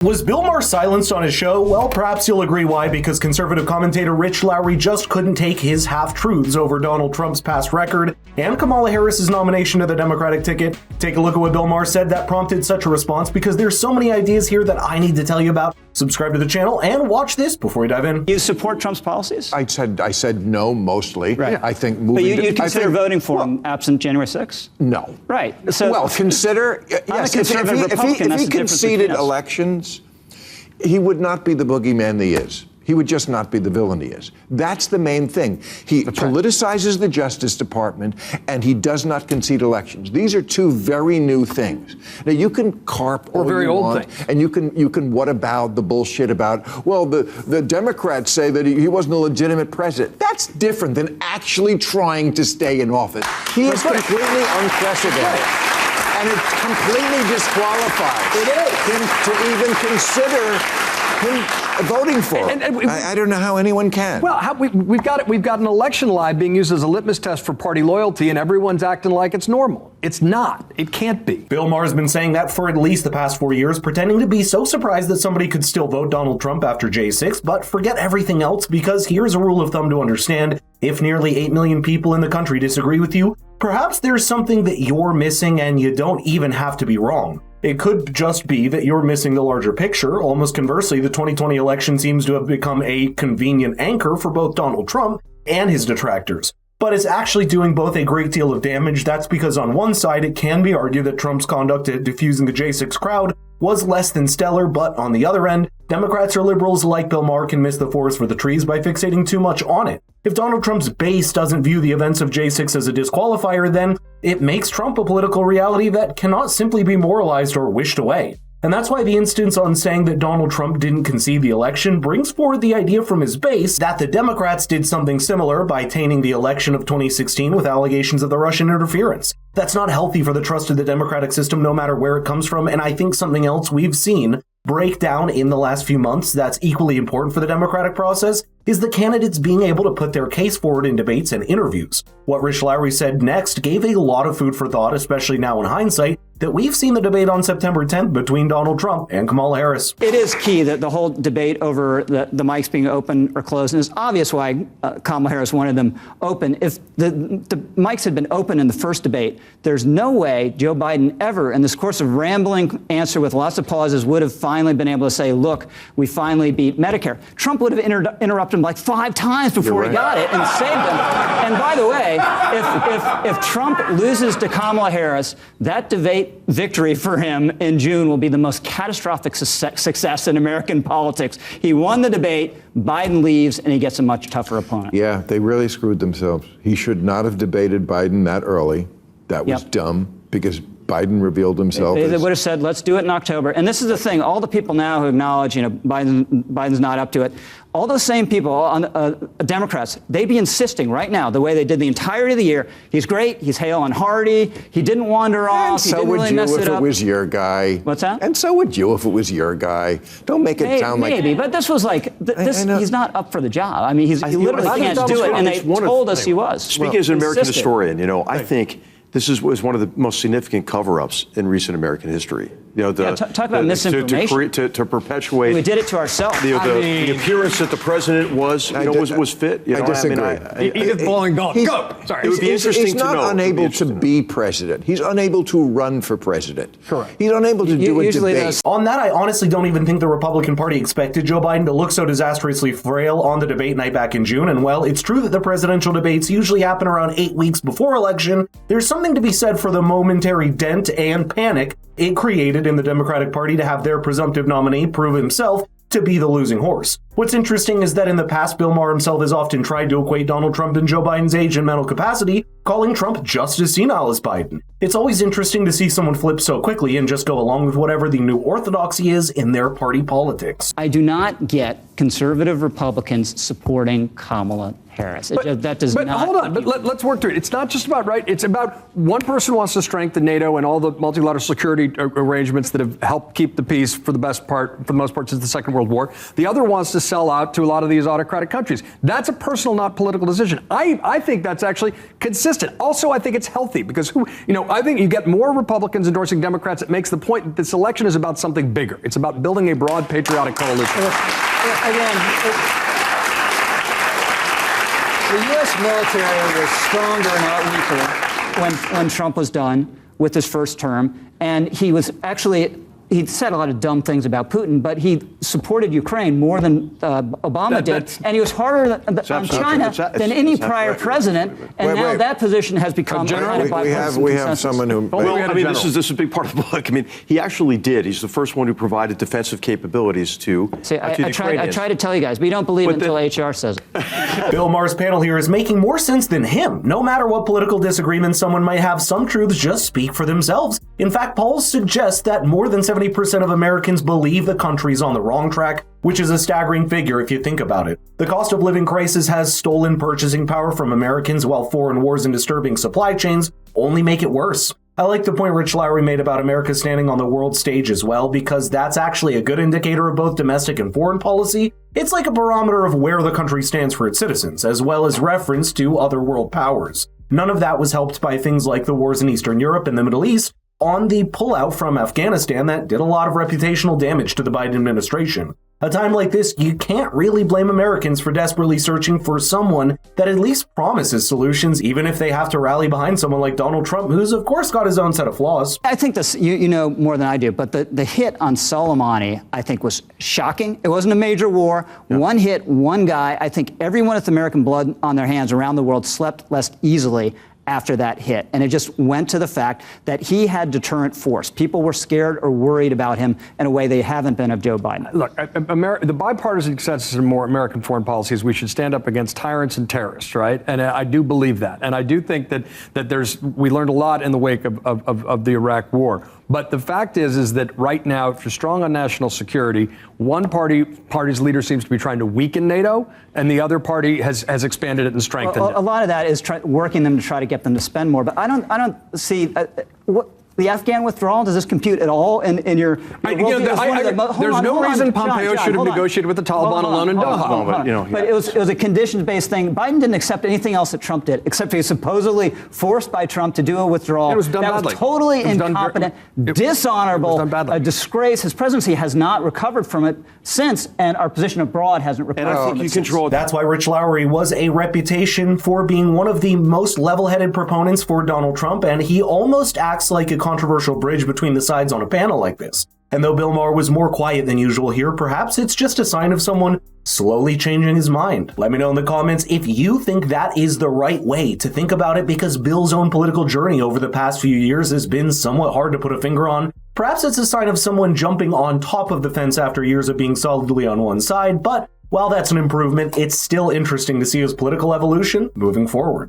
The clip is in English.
Was Bill Maher silenced on his show? Well, perhaps you'll agree why, because conservative commentator Rich Lowry just couldn't take his half-truths over Donald Trump's past record and Kamala Harris's nomination to the Democratic ticket. Take a look at what Bill Maher said that prompted such a response, because there's so many ideas here that I need to tell you about. Subscribe to the channel and watch this before we dive in. You support Trump's policies? I said no, mostly. Right. I think moving. But you'd consider voting for him absent January 6th? No. Right. So, well, consider. Yes, if he conceded elections, he would not be the boogeyman that he is. He would just not be the villain he is. That's the main thing. He politicizes the Justice Department, and he does not concede elections. These are two very new things. Now, you can carp all very you old want, things. and you can what about the bullshit about, well, the Democrats say that he wasn't a legitimate president. That's different than actually trying to stay in office. He is completely unprecedented. And it completely disqualifies him to even consider him voting for him. I don't know how anyone can. Well, we've got an election lie being used as a litmus test for party loyalty, and everyone's acting like it's normal. It's not. It can't be. Bill Maher's been saying that for at least the past 4 years, pretending to be so surprised that somebody could still vote Donald Trump after J6, but forget everything else, because here's a rule of thumb to understand. If nearly 8 million people in the country disagree with you, perhaps there's something that you're missing and you don't even have to be wrong. It could just be that you're missing the larger picture. Almost conversely, the 2020 election seems to have become a convenient anchor for both Donald Trump and his detractors. But it's actually doing both a great deal of damage. That's because on one side, it can be argued that Trump's conduct at diffusing the J6 crowd was less than stellar, but on the other end, Democrats or liberals like Bill Maher can miss the forest for the trees by fixating too much on it. If Donald Trump's base doesn't view the events of J6 as a disqualifier, then it makes Trump a political reality that cannot simply be moralized or wished away. And that's why the instance on saying that Donald Trump didn't concede the election brings forward the idea from his base that the Democrats did something similar by tainting the election of 2016 with allegations of the Russian interference. That's not healthy for the trust of the democratic system, no matter where it comes from, and I think something else we've seen break down in the last few months that's equally important for the democratic process is the candidates being able to put their case forward in debates and interviews. What Rich Lowry said next gave a lot of food for thought, especially now in hindsight, that we've seen the debate on September 10th between Donald Trump and Kamala Harris. It is key that the whole debate over the mics being open or closed, and it's obvious why Kamala Harris wanted them open. If the mics had been open in the first debate, there's no way Joe Biden ever, in this course of rambling answer with lots of pauses, would have finally been able to say, look, we finally beat Medicare. Trump would have interrupted him like 5 times before he got it and saved him. And by the way, if Trump loses to Kamala Harris, that debate victory for him in June will be the most catastrophic success in American politics. He won the debate, Biden leaves, and he gets a much tougher opponent. Yeah, they really screwed themselves. He should not have debated Biden that early. That was dumb, because Biden revealed himself. They would have said, let's do it in October. And this is the thing, all the people now who acknowledge, Biden's not up to it, all those same people, Democrats, they'd be insisting right now, the way they did the entirety of the year, he's great, he's hale and hearty, he didn't wander off, he didn't really mess it up. And so would you if it was your guy. What's that? And so would you if it was your guy. Don't make it sound like... Maybe, but this was like, he's not up for the job. I mean, he literally can't do it, and they told us he was. Speaking as an American historian, I think this was one of the most significant cover-ups in recent American history. Talk about misinformation. To perpetuate. We did it to ourselves. The appearance that the president was fit. I disagree. Edith Bowling Gone. Go. Sorry. It would be interesting he's to know. He's not unable to be president. He's unable to run for president. Correct. He's unable to do a debate. On that, I honestly don't even think the Republican Party expected Joe Biden to look so disastrously frail on the debate night back in June. And while it's true that the presidential debates usually happen around 8 weeks before election, there's something to be said for the momentary dent and panic it created in the Democratic Party to have their presumptive nominee prove himself to be the losing horse. What's interesting is that in the past, Bill Maher himself has often tried to equate Donald Trump and Joe Biden's age and mental capacity, calling Trump just as senile as Biden. It's always interesting to see someone flip so quickly and just go along with whatever the new orthodoxy is in their party politics. I do not get conservative Republicans supporting Kamala Harris. That does not. But hold on, let's work through it. It's not just about It's about one person wants to strengthen NATO and all the multilateral security arrangements that have helped keep the peace for the most part, since the Second World War. The other wants to sell out to a lot of these autocratic countries. That's a personal, not political decision. I think that's actually consistent. Also, I think it's healthy because I think you get more Republicans endorsing Democrats. It makes the point that this election is about something bigger. It's about building a broad patriotic coalition. Again, the U.S. military was stronger, not weaker, when Trump was done with his first term, and he was actually. He said a lot of dumb things about Putin, but he supported Ukraine more than Obama did, and he was harder on China than any prior president. And now that position has become kind of bipartisan we have someone who. Well, I mean, this is a big part of the book. I mean, he actually did. He's the first one who provided defensive capabilities to the Ukrainians. I try to tell you guys, but you don't believe until HR says it. Bill Maher's panel here is making more sense than him. No matter what political disagreements someone might have, some truths just speak for themselves. In fact, polls suggest that more than 70% of Americans believe the country's on the wrong track, which is a staggering figure if you think about it. The cost of living crisis has stolen purchasing power from Americans, while foreign wars and disturbing supply chains only make it worse. I like the point Rich Lowry made about America standing on the world stage as well, because that's actually a good indicator of both domestic and foreign policy. It's like a barometer of where the country stands for its citizens, as well as reference to other world powers. None of that was helped by things like the wars in Eastern Europe and the Middle East, on the pullout from Afghanistan that did a lot of reputational damage to the Biden administration. A time like this, you can't really blame Americans for desperately searching for someone that at least promises solutions, even if they have to rally behind someone like Donald Trump, who's of course got his own set of flaws. I think this, you know more than I do, but the hit on Soleimani, I think, was shocking. It wasn't a major war. Yep. One hit, one guy. I think everyone with American blood on their hands around the world slept less easily after that hit. And it just went to the fact that he had deterrent force. People were scared or worried about him in a way they haven't been of Joe Biden. Look, the bipartisan consensus in more American foreign policy is we should stand up against tyrants and terrorists, right? And I do believe that. And I do think that we learned a lot in the wake of the Iraq War. But the fact is that right now, if you're strong on national security, one party's leader seems to be trying to weaken NATO, and the other party has expanded it and strengthened it. A lot of that is working them to try to get them to spend more. But I don't see the Afghan withdrawal. Does this compute at all in your? There's no reason Pompeo should have negotiated with the Taliban alone in Doha. But it was a conditions-based thing. Biden didn't accept anything else that Trump did, except he was supposedly forced by Trump to do a withdrawal. It was done badly. Was totally incompetent, dishonorable, a disgrace. His presidency has not recovered from it since, and our position abroad hasn't recovered from it since. That's why Rich Lowry was a reputation for being one of the most level-headed proponents for Donald Trump, and he almost acts like a controversial bridge between the sides on a panel like this. And though Bill Maher was more quiet than usual here, perhaps it's just a sign of someone slowly changing his mind. Let me know in the comments if you think that is the right way to think about it, because Bill's own political journey over the past few years has been somewhat hard to put a finger on. Perhaps it's a sign of someone jumping on top of the fence after years of being solidly on one side, but while that's an improvement, it's still interesting to see his political evolution moving forward.